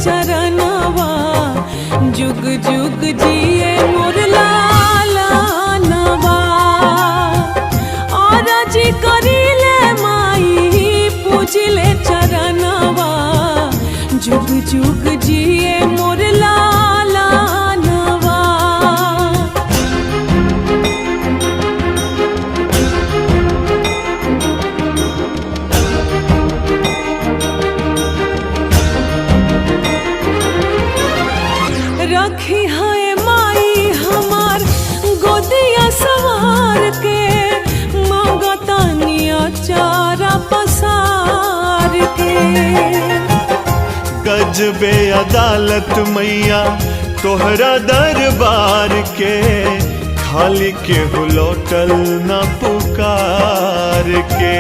चरणवा जुग जुग जिए मोर लालनवा। आरजी करिले माई पूजिले चरणवा जुग जुग जिए मोर लालनवा। रखी है माई हमार गोदिया सवार के मांगतानिया चारा पसार के। गजबे अदालत मैया तोहरा दरबार के खाली के हुलोटल न पुकार के।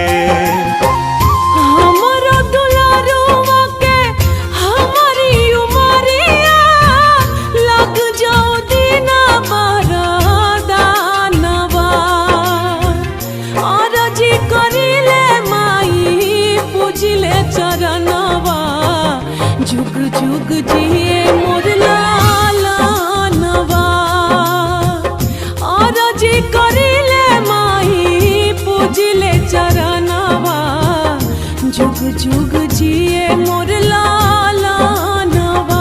हमारा दुलारुआ के हमारी उमरिया लग जाओ दीना बरदानवा। आरजी करिले माई पूजिले चरणवा जुग जुग जिए मोर लालनवा। आरजी करिले माई पूजिले चरणवा जुग जुग जिए मोर लालनवा।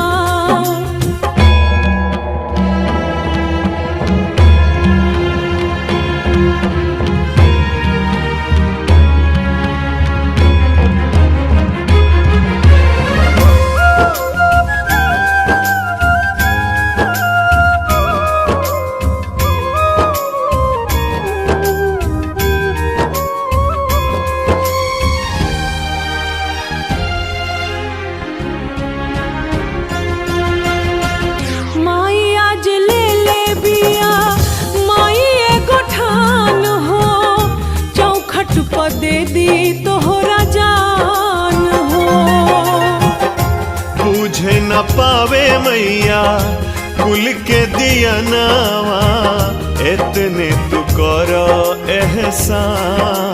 माई आज ले ले बिया माई एगो ठान हो चौखट पर दे दी तोहरा जान हो। बुझे न पावे मैया कुल के दिया नावा इतने तू करो एहसान।